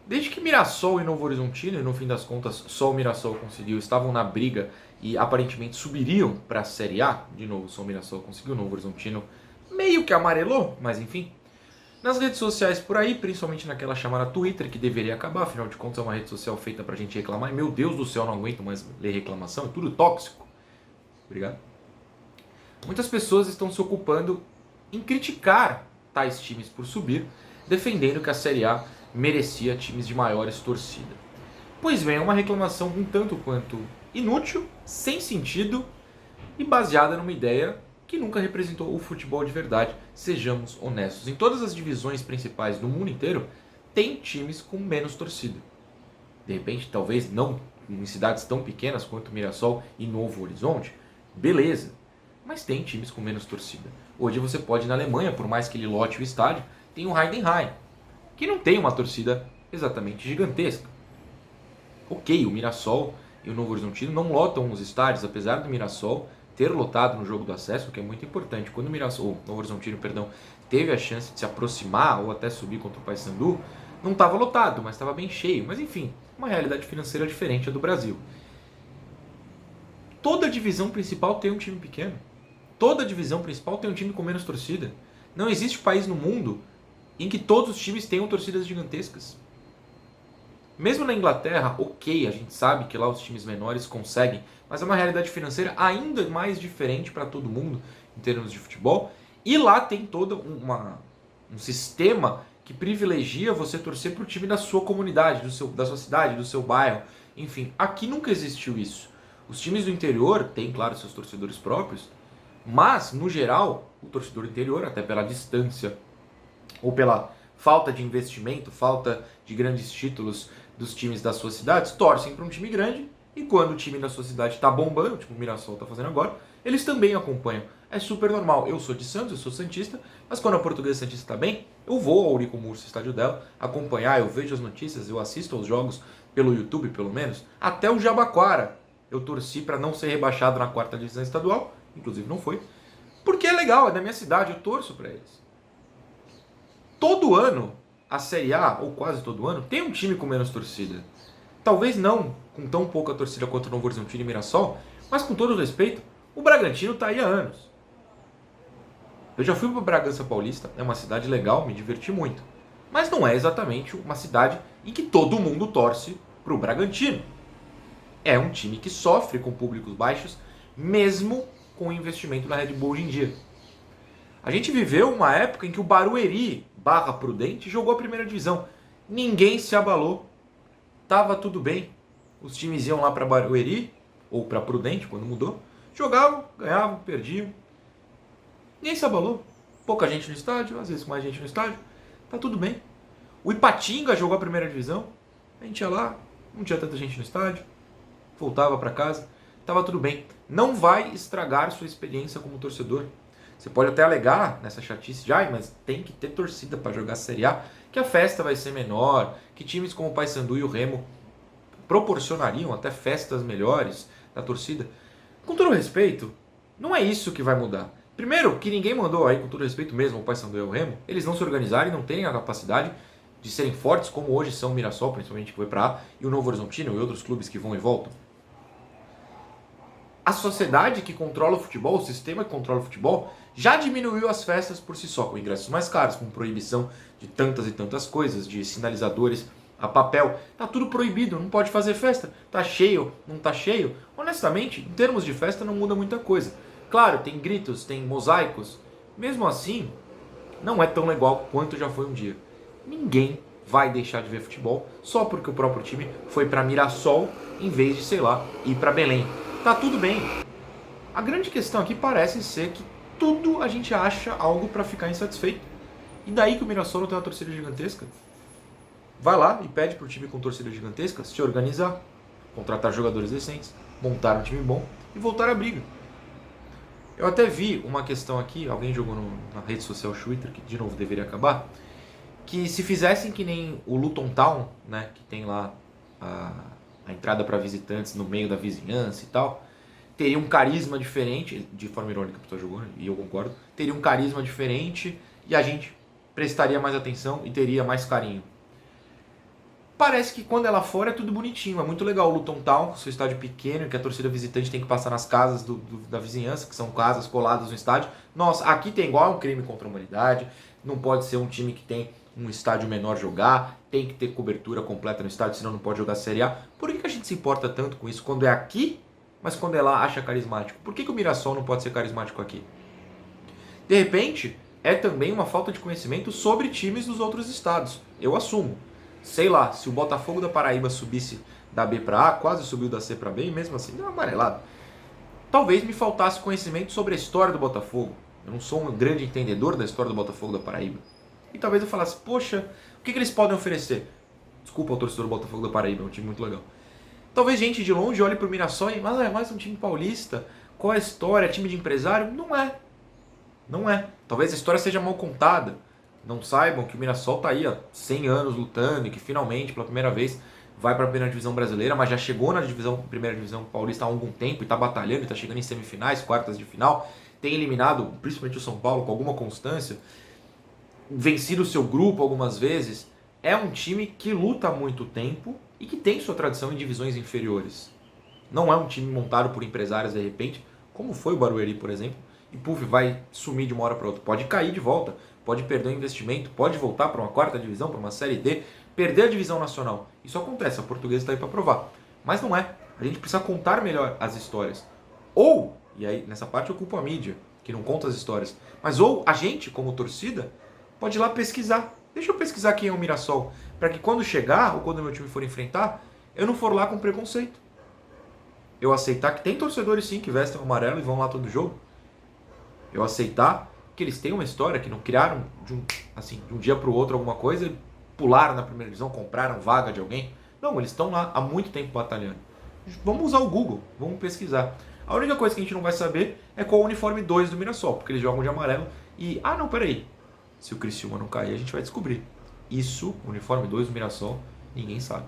Desde que Mirassol e Novo Horizontino, e no fim das contas só o Mirassol conseguiu, estavam na briga e aparentemente subiriam para a Série A, de novo só o Mirassol conseguiu, o Novo Horizontino meio que amarelou, mas enfim. Nas redes sociais por aí, principalmente naquela chamada Twitter, que deveria acabar, afinal de contas é uma rede social feita pra gente reclamar, e meu Deus do céu, não aguento mais ler reclamação, é tudo tóxico. Obrigado. Muitas pessoas estão se ocupando em criticar tais times por subir, defendendo que a Série A merecia times de maiores torcida. Pois bem, é uma reclamação um tanto quanto inútil, sem sentido e baseada numa ideia que nunca representou o futebol de verdade, sejamos honestos. Em todas as divisões principais do mundo inteiro, tem times com menos torcida. De repente, talvez não em cidades tão pequenas quanto Mirassol e Novo Horizonte, beleza. Mas tem times com menos torcida. Hoje você pode ir na Alemanha, por mais que ele lote o estádio, tem o Heidenheim, que não tem uma torcida exatamente gigantesca. Ok, o Mirassol e o Novo Horizontino não lotam os estádios, apesar do Mirassol ter lotado no jogo do acesso, o que é muito importante. Quando o Mirassol, o Novo Horizontino, perdão, teve a chance de se aproximar ou até subir contra o Paysandu, não estava lotado, mas estava bem cheio. Mas enfim, uma realidade financeira diferente do Brasil. Toda divisão principal tem um time pequeno. Toda divisão principal tem um time com menos torcida. Não existe país no mundo em que todos os times tenham torcidas gigantescas. Mesmo na Inglaterra, ok, a gente sabe que lá os times menores conseguem, mas é uma realidade financeira ainda mais diferente para todo mundo em termos de futebol. E lá tem todo um sistema que privilegia você torcer para o time da sua comunidade, da sua cidade, do seu bairro. Enfim, aqui nunca existiu isso. Os times do interior têm, claro, seus torcedores próprios, mas, no geral, o torcedor do interior, até pela distância ou pela falta de investimento, falta de grandes títulos dos times das suas cidades, torcem para um time grande e quando o time da sua cidade está bombando, tipo o Mirassol está fazendo agora, eles também acompanham. É super normal. Eu sou de Santos, eu sou santista, mas quando a Portuguesa Santista está bem, eu vou ao Eurico Murcio, estádio dela, acompanhar, eu vejo as notícias, eu assisto aos jogos pelo YouTube, pelo menos, até o Jabaquara. Eu torci para não ser rebaixado na quarta divisão estadual, inclusive não foi, porque é legal, é da minha cidade, eu torço para eles. Todo ano, a Série A, ou quase todo ano, tem um time com menos torcida. Talvez não com tão pouca torcida quanto o Novo Horizontino e Mirassol, mas com todo respeito, o Bragantino está aí há anos. Eu já fui para Bragança Paulista, é uma cidade legal, me diverti muito. Mas não é exatamente uma cidade em que todo mundo torce para o Bragantino. É um time que sofre com públicos baixos, mesmo com o investimento na Red Bull hoje em dia. A gente viveu uma época em que o Barueri barra Prudente jogou a primeira divisão. Ninguém se abalou. Tava tudo bem. Os times iam lá para Barueri, ou para Prudente, quando mudou. Jogavam, ganhavam, perdiam. Ninguém se abalou. Pouca gente no estádio, às vezes mais gente no estádio. Tá tudo bem. O Ipatinga jogou a primeira divisão. A gente ia lá, não tinha tanta gente no estádio. Voltava para casa. Tava tudo bem. Não vai estragar sua experiência como torcedor. Você pode até alegar nessa chatice de, mas tem que ter torcida para jogar Série A, que a festa vai ser menor, que times como o Paysandu e o Remo proporcionariam até festas melhores da torcida. Com todo respeito, não é isso que vai mudar. Primeiro, que ninguém mandou aí, com todo respeito mesmo, o Paysandu e o Remo, eles não se organizarem, não têm a capacidade de serem fortes como hoje são o Mirassol, principalmente que foi para A, e o Novo Horizontino e outros clubes que vão e voltam. A sociedade que controla o futebol, o sistema que controla o futebol, já diminuiu as festas por si só, com ingressos mais caros, com proibição de tantas e tantas coisas, de sinalizadores a papel. Tá tudo proibido, não pode fazer festa. Tá cheio, não tá cheio. Honestamente, em termos de festa não muda muita coisa. Claro, tem gritos, tem mosaicos. Mesmo assim, não é tão legal quanto já foi um dia. Ninguém vai deixar de ver futebol só porque o próprio time foi para Mirassol em vez de, sei lá, ir para Belém. Tá tudo bem. A grande questão aqui parece ser que tudo a gente acha algo para ficar insatisfeito. E daí que o Mirassol não tem uma torcida gigantesca? Vai lá e pede pro time com torcida gigantesca se organizar, contratar jogadores decentes, montar um time bom e voltar à briga. Eu até vi uma questão aqui, alguém jogou na rede social Twitter, que de novo deveria acabar, que se fizessem que nem o Luton Town, né, que tem lá a entrada para visitantes no meio da vizinhança e tal, teria um carisma diferente, de forma irônica a pessoa jogou, e eu concordo, teria um carisma diferente e a gente prestaria mais atenção e teria mais carinho. Parece que quando é lá fora é tudo bonitinho, é muito legal o Luton Town, com seu estádio pequeno, que a torcida visitante tem que passar nas casas da vizinhança, que são casas coladas no estádio. Nossa, aqui tem igual um crime contra a humanidade, não pode ser um time que tem um estádio menor jogar, tem que ter cobertura completa no estádio, senão não pode jogar Série A. Por que a gente se importa tanto com isso quando é aqui, mas quando é lá acha carismático? Por que o Mirassol não pode ser carismático aqui? De repente, é também uma falta de conhecimento sobre times dos outros estados. Eu assumo. Sei lá, se o Botafogo da Paraíba subisse da B para A, quase subiu da C para B, e mesmo assim deu uma amarelada. Talvez me faltasse conhecimento sobre a história do Botafogo. Eu não sou um grande entendedor da história do Botafogo da Paraíba. E talvez eu falasse, poxa, o que eles podem oferecer? Desculpa ao torcedor do Botafogo da Paraíba, é um time muito legal. Talvez gente de longe olhe para o Mirassol e é mais um time paulista. Qual é a história? Time de empresário? Não é. Não é. Talvez a história seja mal contada. Não saibam que o Mirassol está aí há 100 anos lutando e que finalmente, pela primeira vez, vai para a primeira divisão brasileira, mas já chegou na primeira divisão paulista há algum tempo e está batalhando, está chegando em semifinais, quartas de final, tem eliminado, principalmente o São Paulo, com alguma constância, vencido o seu grupo algumas vezes. É um time que luta há muito tempo e que tem sua tradição em divisões inferiores. Não é um time montado por empresários de repente, como foi o Barueri, por exemplo, e puf, vai sumir de uma hora para outra. Pode cair de volta, pode perder o investimento, pode voltar para uma quarta divisão, para uma Série D, perder a divisão nacional. Isso acontece, a Portuguesa está aí para provar. Mas não é. A gente precisa contar melhor as histórias. Ou, e aí nessa parte eu culpo a mídia, que não conta as histórias, mas ou a gente, como torcida, pode ir lá pesquisar. Deixa eu pesquisar quem é o Mirassol, para que quando chegar, ou quando o meu time for enfrentar, eu não for lá com preconceito. Eu aceitar que tem torcedores sim que vestem o amarelo e vão lá todo jogo. Eu aceitar que eles têm uma história, que não criaram de um dia para o outro alguma coisa e pularam na primeira divisão, compraram vaga de alguém. Não, eles estão lá há muito tempo batalhando. Vamos usar o Google, vamos pesquisar. A única coisa que a gente não vai saber é qual é o uniforme 2 do Mirassol, porque eles jogam de amarelo e... Ah, não, peraí. Se o Criciúma não cair, a gente vai descobrir. Isso, o uniforme 2 do Mirassol, ninguém sabe.